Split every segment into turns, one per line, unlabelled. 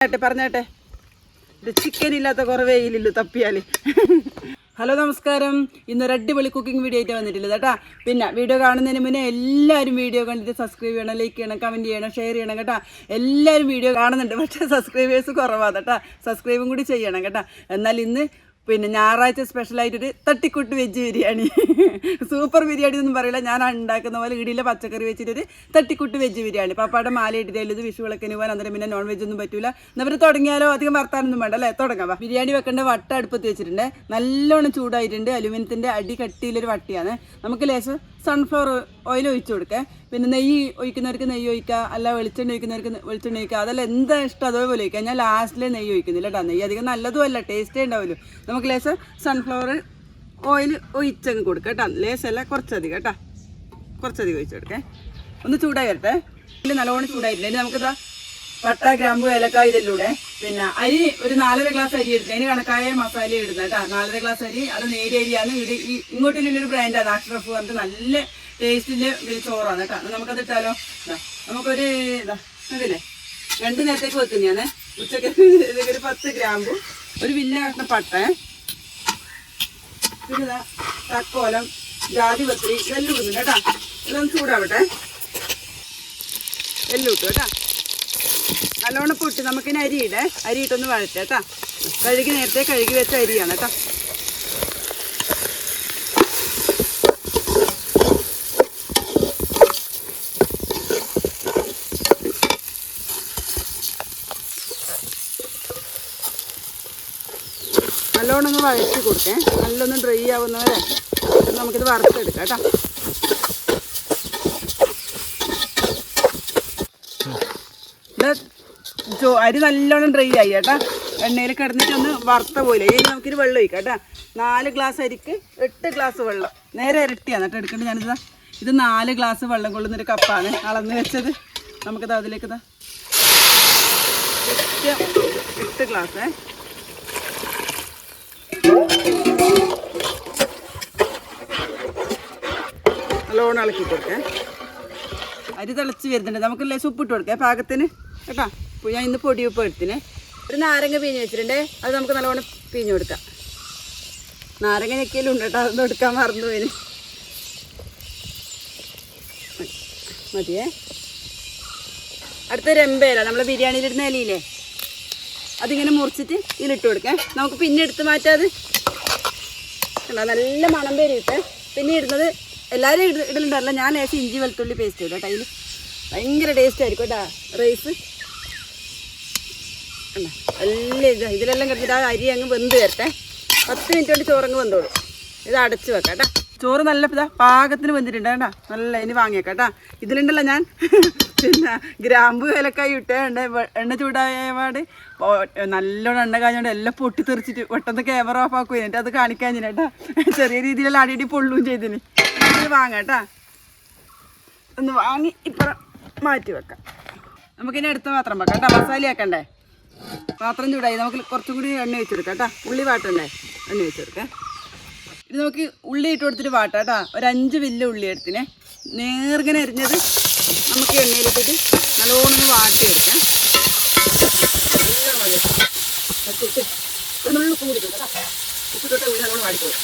പറഞ്ഞേട്ടെ ഇത് ചിക്കൻ ഇല്ലാത്ത കുറവേ ഇല്ലല്ലോ തപ്പിയാല്. ഹലോ നമസ്കാരം. ഇന്നൊരു അടിപൊളി കുക്കിംഗ് വീഡിയോ ആയിട്ട് വന്നിട്ടില്ല കേട്ടാ. പിന്നെ വീഡിയോ കാണുന്നതിന് മുന്നേ എല്ലാവരും വീഡിയോ കണ്ടിട്ട് സബ്സ്ക്രൈബ് ചെയ്യണം, ലൈക്ക് ചെയ്യണം, കമൻറ്റ് ചെയ്യണം, ഷെയർ ചെയ്യണം കേട്ടാ. എല്ലാവരും വീഡിയോ കാണുന്നുണ്ട്, പക്ഷേ സബ്സ്ക്രൈബേഴ്സ് കുറവാണ് കേട്ടാ. സബ്സ്ക്രൈബും കൂടി ചെയ്യണം കേട്ടാ. എന്നാൽ ഇന്ന് പിന്നെ ഞായറാഴ്ച സ്പെഷ്യലായിട്ടൊരു തട്ടിക്കൂട്ട് വെജ് ബിരിയാണി. സൂപ്പർ ബിരിയാണി ഒന്നും പറയില്ല, ഞാൻ ഉണ്ടാക്കുന്ന പോലെ ഇടിയിലെ പച്ചക്കറി വെച്ചിട്ടൊരു തട്ടിക്കൂട്ട് വെജ് ബിരിയാണി. പാപ്പാടെ മാല ഇട്ടിട്ട് ഇത് വിഷു വിളക്കിന് പോകാൻ, അന്നേരം പിന്നെ നോൺ വെജ് ഒന്നും പറ്റൂല. എന്നവർ തുടങ്ങിയാലോ അധികം വർത്താനൊന്നും വേണ്ട അല്ലേ, തുടങ്ങാം. ബിരിയാണി വെക്കേണ്ട വട്ട അടുപ്പത്ത് വെച്ചിട്ടുണ്ട്, നല്ലോണം ചൂടായിട്ടുണ്ട്. അലുമിനിയത്തിൻ്റെ അടി കട്ടിയിലൊരു വട്ടിയാണ്. നമുക്ക് ലേശം സൺഫ്ലവർ ഓയിൽ ഒഴിച്ചു കൊടുക്കുക. പിന്നെ നെയ്യ് ഒഴിക്കുന്നവർക്ക് നെയ്യ് ഒഴിക്കുക, അല്ല വെളിച്ചെണ്ണ ഒഴിക്കുന്നവർക്ക് വെളിച്ചെണ്ണ ഒഴിക്കുക. അതല്ല എന്താ ഇഷ്ടം അതേപോലെ ഒഴിക്കുക. ഞാൻ ലാസ്റ്റിൽ നെയ്യ് ഒഴിക്കുന്നില്ല കേട്ടോ. നെയ്യ് അധികം നല്ലതും അല്ല, ടേസ്റ്റേ ഉണ്ടാവുമല്ലോ. നമുക്ക് ലേശം സൺഫ്ലവർ ഓയിൽ ഒഴിച്ചങ്ങ് കൊടുക്കുക കേട്ടോ. ലേശമല്ല, കുറച്ചധികം കേട്ടോ, കുറച്ചധികം ഒഴിച്ചു കൊടുക്കേ. ഒന്ന് ചൂടായി വരട്ടെ. ഇതിൽ നല്ലോണം ചൂടായിട്ടില്ല. ഇനി നമുക്കിതാ പട്ട, ഗ്രാമ്പു, ഏലക്കായ ഇതിലൂടെ. പിന്നെ അരി ഒരു 4.5 ഗ്ലാസ് അരി എടുത്ത് അതിന് കണക്കായ മസാല ഇടുന്നത് കേട്ടോ. 4.5 ഗ്ലാസ് അരി, അത് നേരിയ അരിയാണ്. ഇങ്ങോട്ടുള്ളൊരു ബ്രാൻഡാണ് അഷ്റഫ് പറഞ്ഞിട്ട്, നല്ല ടേസ്റ്റിൻ്റെ ചോറാണ് കേട്ടോ. നമുക്കത് ഇട്ടാലോ. നമുക്കൊരു അതില്ലേ 2 നേരത്തേക്ക് വെക്കും ഞാൻ. ഉച്ചക്ക് ഒരു 10 ഗ്രാമ്പു, ഒരു വില്ല കഷ്ണ പട്ട, പിന്നെ തക്കോലം, ജാതിപത്രി, എല്ലാം ഇടുന്നു കേട്ടോ. ഇതൊന്ന് ചൂടാവട്ടെ. എല്ലാം ഇട്ടു കേട്ടോ. നല്ലോണം പൊട്ടി നമുക്കിനി അരിയിടേ. അരിയിട്ടൊന്ന് വഴറ്റേ കേട്ടോ. നേരത്തെ കഴുകി വെച്ച അരിയാണ് കേട്ടോ. നല്ലോണം ഒന്ന് വഴറ്റി കൊടുക്കേ. നല്ലൊന്ന് ഡ്രൈ ആവുന്നവരെ നമുക്കിത് വറുത്തെടുക്കാം കേട്ടോ. അരി നല്ലോണം ഡ്രൈ ആയി കേട്ടോ. എണ്ണയിൽ കിടന്നിട്ടൊന്ന് വറുത്ത പോലെ. ഇനി നമുക്കിത് വെള്ളം ഒഴിക്കാം കേട്ടോ. 4 ഗ്ലാസ് അരിക്ക് 8 ഗ്ലാസ് വെള്ളം, നേരെ ഇരട്ടിയാണ് കേട്ടോ എടുക്കേണ്ടത്. ഞാനിതാ ഇത് 4 ഗ്ലാസ് വെള്ളം കൊള്ളുന്നൊരു കപ്പാണ് അളന്ന് വെച്ചത്. നമുക്കിത് അതിലേക്ക് 8 ഗ്ലാസ് നല്ലോണം ഇളക്കി കൊടുക്കേ. അരി തിളച്ച് വരുന്നുണ്ട്. നമുക്ക് ലേശം ഉപ്പിട്ട് കൊടുക്കാം പാകത്തിന് കേട്ടോ. ഞാൻ ഇന്ന് പൊടി ഉപ്പ് എടുത്തിന്. ഒരു നാരങ്ങ പിഴിഞ്ഞ് വെച്ചിട്ടുണ്ടേ, അത് നമുക്ക് നല്ലോണം പിഴിഞ്ഞ് കൊടുക്കാം. നാരങ്ങ ഞെക്കലും ഉണ്ട് കേട്ടോ, അതൊന്നും എടുക്കാൻ മറന്നു പോയിന്. മതിയേ. അടുത്ത രമ്പയില നമ്മളെ ബിരിയാണിയിലിടുന്ന ഇലയില്ലേ, അതിങ്ങനെ മുറിച്ചിട്ട് ഇതിലിട്ട് കൊടുക്കാം. നമുക്ക് പിന്നെ എടുത്ത് മാറ്റാത് കണ്ടോ, നല്ല മണം പേരിട്ട്. പിന്നെ ഇടുന്നത് എല്ലാവരും ഇടലുണ്ടല്ല, ഞാൻ ലേശം ഇഞ്ചി വെളുത്തുള്ളി പേസ്റ്റ് ഇടും കേട്ടോ. അതിൽ ഭയങ്കര ടേസ്റ്റ് ആയിരിക്കും കേട്ടോ. റൈസ് കണ്ടോ, എല്ലാം ഇതിലെല്ലാം കിടന്നിട്ട് ആ അരി അങ്ങ് വെന്ത് വരട്ടെ. 10 മിനിറ്റ് കൊണ്ട് ചോറങ്ങ് വെന്തോളൂ. ഇത് അടച്ച് വെക്കാം കേട്ടോ. ചോറ് നല്ല പാകത്തിന് വെന്തിട്ടുണ്ട് കേട്ടോ. നല്ല ഇനി വാങ്ങിയേക്കാം കേട്ടോ. ഇതിലുണ്ടല്ലോ ഞാൻ പിന്നെ ഗ്രാമ്പു ഏലക്കായി ഇട്ടേ. എണ്ണ ചൂടായപാട് നല്ലോണം എണ്ണ കാഞ്ഞോണ്ട് എല്ലാം പൊട്ടിത്തെറിച്ചിട്ട് പെട്ടെന്ന് ക്യാമറ ഓഫ് ആക്കും. എന്നിട്ട് അത് കാണിക്കാൻ കേട്ടോ. ചെറിയ രീതിയിലുള്ള അടിയടി പൊള്ളുകയും ചെയ്തിന്. ഇത് വാങ്ങാം കേട്ടോ. ഒന്ന് വാങ്ങി ഇപ്പുറം മാറ്റി വെക്കാം. നമുക്കിനി അടുത്ത പാത്രം വെക്കാം കേട്ടോ. മസാല ആക്കണ്ടേ. പാത്രം ചൂടായി. നമുക്ക് കുറച്ചും കൂടി എണ്ണ വെച്ചെടുക്കാം കേട്ടോ. ഉള്ളി വാട്ടണ്ടേ, എണ്ണ വെച്ചെടുക്കാം. ഇത് നമുക്ക് ഉള്ളി ഇട്ട് കൊടുത്തിട്ട് വാട്ടാം കേട്ടോ. ഒരു 5 വലിയ ഉള്ളി എടുത്തിനെ നേർങ്ങനെ അരിഞ്ഞത് നമുക്ക് എണ്ണയിലിട്ടിട്ട് നല്ലോണം വാട്ടി വെക്കാം. ഉള്ളി കൂടി കേട്ടോ. ഉപ്പിട്ടൊക്കെ ഉള്ളി നല്ലോണം വാടിക്കോളും.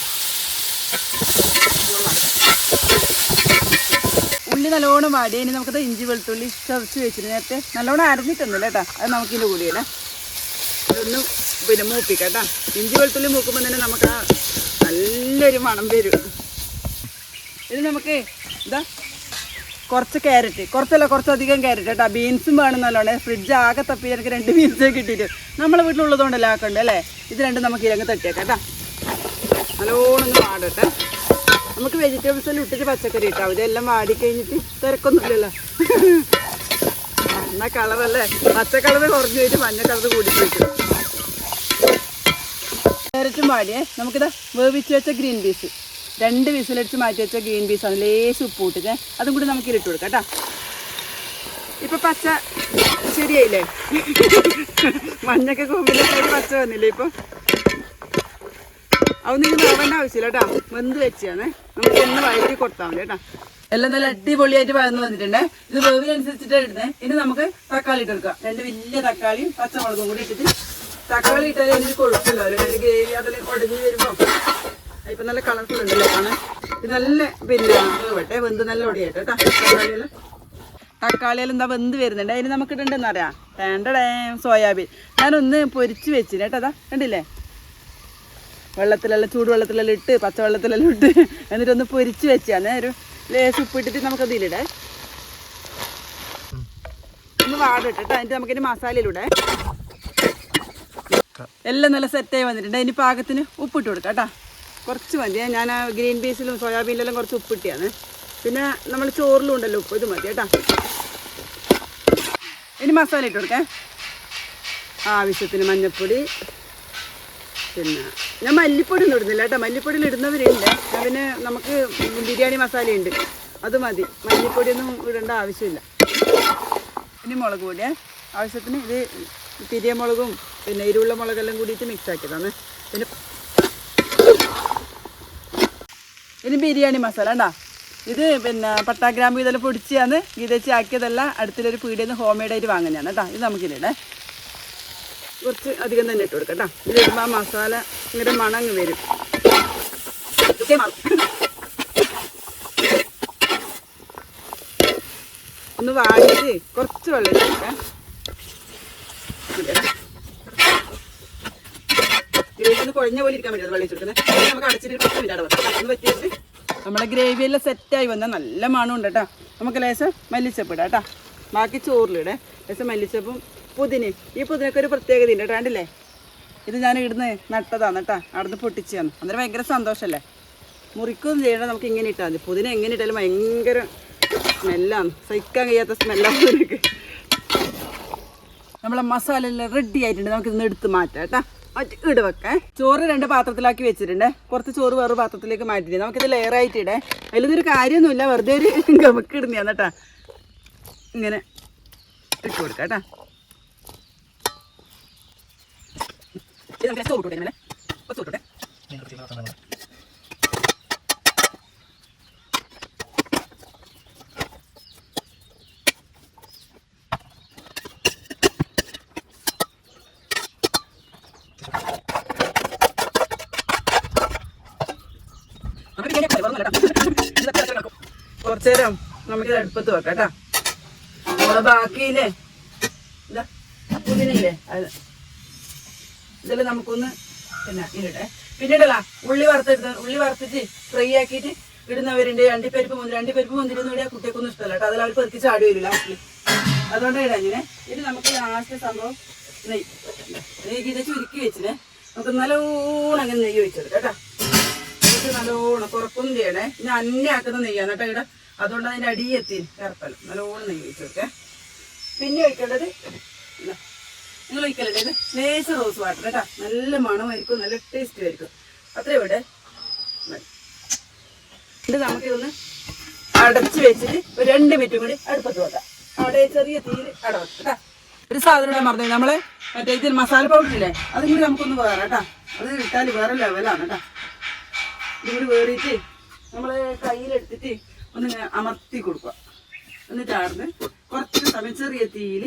ഉള്ളി നല്ലോണം വാടി. ഇനി നമുക്കത് ഇഞ്ചി വെളുത്തുള്ളി ചതച്ച് വെച്ചിട്ട് നേരത്തെ നല്ലോണം അരഞ്ഞിട്ടൊന്നുമില്ല കേട്ടോ. അത് നമുക്കിതിൻ്റെ കൂടിയല്ലേ അതൊന്നും പിന്നെ മൂപ്പിക്കാം കേട്ടോ. ഇഞ്ചി വെളുത്തുള്ളി മൂക്കുമ്പോൾ തന്നെ നമുക്ക് ആ നല്ലൊരു മണം വരും. ഇത് നമുക്ക് ഇതാ കുറച്ച് ക്യാരറ്റ്, കുറച്ചധികം ക്യാരറ്റ് കേട്ടോ. ബീൻസും വേണമെന്നല്ലോണേ. ഫ്രിഡ്ജ് ആകെ തപ്പി എനിക്ക് 2 ബീൻസേ കിട്ടിയിട്ട്. നമ്മളെ വീട്ടിലുള്ളതുകൊണ്ടല്ലേ ആക്കണ്ടേ അല്ലേ. ഇത് രണ്ടും നമുക്ക് ഇരങ്ങ് തട്ടിയേക്കാം കേട്ടോ. നല്ലോണം ഒന്ന് വാടട്ടെ. നമുക്ക് വെജിറ്റബിൾസ് എല്ലാം ഇട്ടിട്ട് പച്ചക്കറി ഇട്ടാൽ മതി. എല്ലാം വാടിക്കഴിഞ്ഞിട്ട് തിരക്കൊന്നുമില്ലല്ലോ. എന്നാൽ കളറല്ലേ, പച്ച കളർ കുറഞ്ഞു പോയിട്ട് മഞ്ഞ കളർ കൂടി പോയിട്ട്. ക്യാരറ്റും വാടിയേ. നമുക്കിതാ വേവിച്ച് വെച്ച ഗ്രീൻ പീസ് 2 വിസിലടിച്ച് മാറ്റി വെച്ച ഗ്രീൻ പീസാണ്. ലേശം ഉപ്പ് ഇട്ടിട്ട് അതും കൂടി നമുക്ക് ഇട്ട് കൊടുക്കാം കേട്ടോ. ഇപ്പം പച്ച ശരിയായില്ലേ, മഞ്ഞൊക്കെ കൊമ്പിലൊക്കെ പച്ച വന്നില്ലേ. ഇപ്പോൾ അതൊന്നും ഇനി വേവേണ്ട ആവശ്യമില്ല കേട്ടോ. വെന്ത് വെച്ചാണ് നമുക്ക് ഒന്ന് വഴറ്റി കൊടുത്താൽ മതി കേട്ടോ. എല്ലാം നല്ല അടിപൊളിയായിട്ട് വഴന്ന് വന്നിട്ടുണ്ട്. ഇത് വേവിനനുസരിച്ചിട്ട് ഇടുന്നത്. ഇനി നമുക്ക് തക്കാളി ഇട്ട് കൊടുക്കാം. 2 വലിയ തക്കാളിയും പച്ചമുളകും കൂടി ഇട്ടിട്ട് തക്കാളി ഇട്ടാൽ എനിക്ക് കൊഴുപ്പില്ല. ഒരു ഗ്രേവി അതിൽ ഉടഞ്ഞു വരുമ്പോ ഇപ്പൊ നല്ല കളർഫുൾ ഉണ്ടല്ലോ കാണാൻ. ഇത് നല്ല പിന്നെ വേവട്ടെ, വെന്ത് നല്ല ഒടിയായിട്ട് കേട്ടോ. തക്കാളിയെല്ലാം എന്താ വെന്ത് വരുന്നുണ്ട്. അതിന് നമുക്ക് ഇടണ്ടെന്ന് അറിയാം. സോയാബീൻ ഞാനൊന്ന് പൊരിച്ച് വെച്ചിന് കേട്ടോ. അതാ കണ്ടില്ലേ, വെള്ളത്തിലെല്ലാം ചൂടുവെള്ളത്തിലെല്ലാം ഇട്ട് പച്ചവെള്ളത്തിലെല്ലാം ഇട്ട് എന്നിട്ടൊന്ന് പൊരിച്ച് വെച്ചാണ്. ഒരു ലേശം ഉപ്പിട്ടിട്ട് നമുക്കതിലിടേ ഒന്ന് വാടിട്ടിട്ട് അതിൻ്റെ നമുക്കിനി മസാലയിലൂടെ എല്ലാം നല്ല സെറ്റായി വന്നിട്ടുണ്ട്. അതിന് പാകത്തിന് ഉപ്പിട്ട് കൊടുക്കാം കേട്ടോ. കുറച്ച് മതി. ഞാൻ ഗ്രീൻ പീസിലും സോയാബീനിലെല്ലാം കുറച്ച് ഉപ്പിട്ടിയാണ്. പിന്നെ നമ്മൾ ചോറിലും ഉണ്ടല്ലോ ഉപ്പ്, ഇത് മതി കേട്ടോ. ഇനി മസാല ഇട്ട് കൊടുക്കേ. ആവശ്യത്തിന് മഞ്ഞൾപ്പൊടി. പിന്നെ ഞാൻ മല്ലിപ്പൊടി ഒന്നും ഇടുന്നില്ല കേട്ടോ. മല്ലിപ്പൊടിയിൽ ഇടുന്നവരുണ്ട്. പിന്നെ നമുക്ക് ബിരിയാണി മസാലയുണ്ട്, അത് മതി. മല്ലിപ്പൊടിയൊന്നും ഇടേണ്ട ആവശ്യമില്ല. ഇനി മുളക് പൊടിയേ ആവശ്യത്തിന്. ഇത് തിരിയ മുളകും പിന്നെ എരിവുള്ള മുളകെല്ലാം കൂടിയിട്ട് മിക്സ് ആക്കിയതാണ്. പിന്നെ ഇനി ബിരിയാണി മസാല ഉണ്ടാ. ഇത് പിന്നെ പട്ടാഗ്രാമ്പ് ഇതെല്ലാം പൊടിച്ചാണ് ഗീതച്ച് ആക്കിയതല്ല. അടുത്തൊരു പീടിയിൽ നിന്ന് ഹോം മെയ്ഡായിട്ട് വാങ്ങുന്നതാണ് കേട്ടോ. ഇത് നമുക്കില്ലേ കുറച്ച് അധികം തന്നെ ഇട്ട് കൊടുക്കാം കേട്ടോ. ഇതിലിടുമ്പോൾ ആ മസാല ഇങ്ങനെ മണങ്ങ് വരും. ഒന്ന് വാടിച്ച് കുറച്ച് വെള്ളം ഇട്ടൊക്കെ ഗ്രേവി കുഴഞ്ഞ പോലെ ഇരിക്കാൻ പറ്റും. വെള്ളം ഇട്ടെടുക്കുന്നത് നമുക്ക് അടച്ചിട്ട് 10 മിനിറ്റ് അടവ് പറ്റിയിട്ട് നമ്മളെ ഗ്രേവിയെല്ലാം സെറ്റായി വന്നാൽ നല്ല മണമുണ്ട് കേട്ടോ. നമുക്ക് ലേശം മല്ലിച്ചപ്പ് ഇടാം കേട്ടോ. ബാക്കി ചോറിലിടേ ലേശം മല്ലിച്ചപ്പും പുതിനയും. ഈ പുതിനൊക്കെ ഒരു പ്രത്യേകത ഉണ്ട് കേട്ടോ. കണ്ടില്ലേ, ഇത് ഞാൻ ഇടുന്ന് നട്ടതാണ് കേട്ടോ. അവിടുന്ന് പൊട്ടിച്ചാണ്. അന്നേരം ഭയങ്കര സന്തോഷമല്ലേ. മുറിക്കൊന്നും ചെയ്യണം, നമുക്ക് ഇങ്ങനെ ഇട്ടാൽ മതി. പുതിന എങ്ങനെ ഇട്ടാലും ഭയങ്കര സ്മെല്ലാണ്, സഹിക്കാൻ കഴിയാത്ത സ്മെല്ലാണ് പുതിനക്ക്. നമ്മളെ മസാല എല്ലാം റെഡി ആയിട്ടുണ്ട്. നമുക്ക് ഇന്ന് എടുത്ത് മാറ്റാം കേട്ടോ. ഇട വെക്കേ. ചോറ് 2 പാത്രത്തിലാക്കി വെച്ചിട്ടുണ്ട്. കുറച്ച് ചോറ് വേറെ പാത്രത്തിലേക്ക് മാറ്റിയിട്ട് നമുക്കിത് ലെയറായിട്ട് ഇടേ. അതിലൊന്നും ഒരു കാര്യമൊന്നുമില്ല, വെറുതെ ഒരു ഗമക്ക് ഇടുന്നതാണ് കേട്ടോ. ഇങ്ങനെ ഇട്ട് കൊടുക്കാം കേട്ടോ. കുറച്ചു നേരം നമുക്ക് അടുപ്പത്ത് വെക്കാം കേട്ടോ. ബാക്കിയില്ലേ ഇതാ പുതിനയില്ലേ അത് ഇതെല്ലാം നമുക്കൊന്ന് പിന്നെ ഇടട്ടെ. പിന്നീടല്ല ഉള്ളി വറുത്തിട്ട് ഫ്രൈ ആക്കിയിട്ട് ഇടുന്നവരുണ്ട്. അണ്ടിപ്പരിപ്പ് മുന്തിരി ഒന്നും ഇടാൻ കുട്ടികൾക്കൊന്നും ഇഷ്ടമല്ല കേട്ടോ. അതിൽ അവർ പെറുക്കി ചാടി വരില്ല ലാസ്റ്റിൽ. അതുകൊണ്ട് ഇടാം ഇങ്ങനെ. ഇത് നമുക്ക് ലാസ്റ്റ് സംഭവം നെയ്യ് ഇത് ചുരുക്കി വെച്ചിനെ നമുക്ക് നല്ലോണം അങ്ങനെ നെയ്യ് വെച്ചെടുക്കാം കേട്ടോ. നമുക്ക് നല്ലോണം കുറപ്പൊന്നും ചെയ്യണേ. ഇനി അന്നയാക്കുന്ന നെയ്യാണ് കേട്ടോ ഇവിടെ. അതുകൊണ്ട് അതിൻ്റെ അടിയെത്തി കറുപ്പല്ലോ. നല്ലോണം നെയ്യ് വെച്ചെടുക്കേ. പിന്നെ ഒഴിക്കേണ്ടത് നിങ്ങൾ ഒഴിക്കലുണ്ട് ഇത് ലേശ റോസ് വാട്ടർ കേട്ടോ. നല്ല മണമായിരിക്കും, നല്ല ടേസ്റ്റ് ആയിരിക്കും. അത്രയും ഇവിടെ ഇത് നമുക്കിതൊന്ന് അടച്ച് വെച്ചിട്ട് ഒരു 2 മിനിറ്റും കൂടി അടുപ്പത്ത് വെക്കാം. അവിടെ ചെറിയ തീയിൽ അടവെക്കാം കേട്ടോ. ഒരു സാധനം മറന്നു, നമ്മള് മറ്റേ ഇതിൽ മസാല പൗഡർ ഇല്ലേ അതും കൂടി നമുക്കൊന്ന് വേറെ കേട്ടോ. അത് ഇട്ടാൽ വേറെ ലെവലാണ് കേട്ടോ. ഇതുകൂടി വേറിയിട്ട് നമ്മള് കയ്യിലെടുത്തിട്ട് ഒന്ന് അമർത്തി കൊടുക്കുക. എന്നിട്ടാർന്ന് കുറച്ച് സമയം ചെറിയ തീയിൽ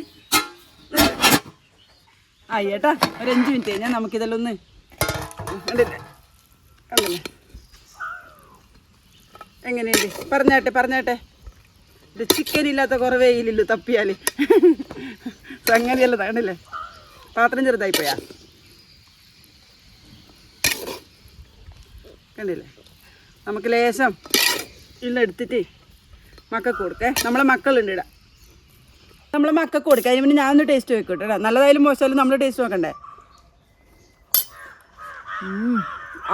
ആയി കേട്ടാ. ഒരു 5 മിനിറ്റ് കഴിഞ്ഞാൽ നമുക്കിതെല്ലാം ഒന്ന് കണ്ടില്ലേ കണ്ടില്ലേ എങ്ങനെയുണ്ട് പറഞ്ഞാട്ടെ. ഇത് ചിക്കൻ ഇല്ലാത്ത കുറവേ ഇല്ലല്ലോ തപ്പിയാൽ. സംഗതിയല്ല കണ്ടില്ലേ, പാത്രം ചെറുതായിപ്പോയാ കണ്ടില്ലേ. നമുക്ക് ലേശം ഇല്ലെടുത്തിട്ട് മക്കൾക്ക് കൊടുക്കേ. നമ്മളെ മക്കളുണ്ട് ഇടാം. നമ്മളെ മക്കൾക്ക് കൊടുക്കുക. അതിന് പിന്നെ ഞാനൊന്ന് ടേസ്റ്റ് നോക്കട്ടെ കേട്ടോ. നല്ലതായാലും മോശമായാലും നമ്മൾ ടേസ്റ്റ് നോക്കണ്ടേ.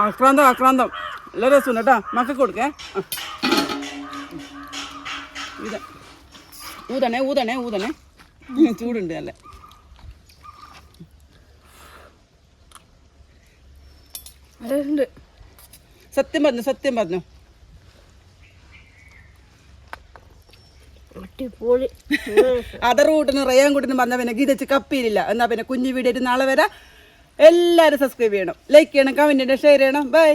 ആക്രാന്തം നല്ല രസമുണ്ട് കേട്ടോ. മക്കൾക്ക് കൊടുക്കേ. ഇത് ഊതണേ ചൂടുണ്ട് നല്ല. അതുണ്ട് സത്യം പറഞ്ഞു അതർ കൂട്ടിന് റയാൻ കൂട്ടിന് പറഞ്ഞാൽ പിന്നെ ഗീതച്ച് കപ്പിയിലില്ല. എന്നാൽ പിന്നെ കുഞ്ഞു വീഡിയോ നാളെ വരാം. എല്ലാവരും സബ്സ്ക്രൈബ് ചെയ്യണം, ലൈക്ക് ചെയ്യണം, കമൻറ്റ് ചെയ്യണം, ഷെയർ ചെയ്യണം. ബൈ.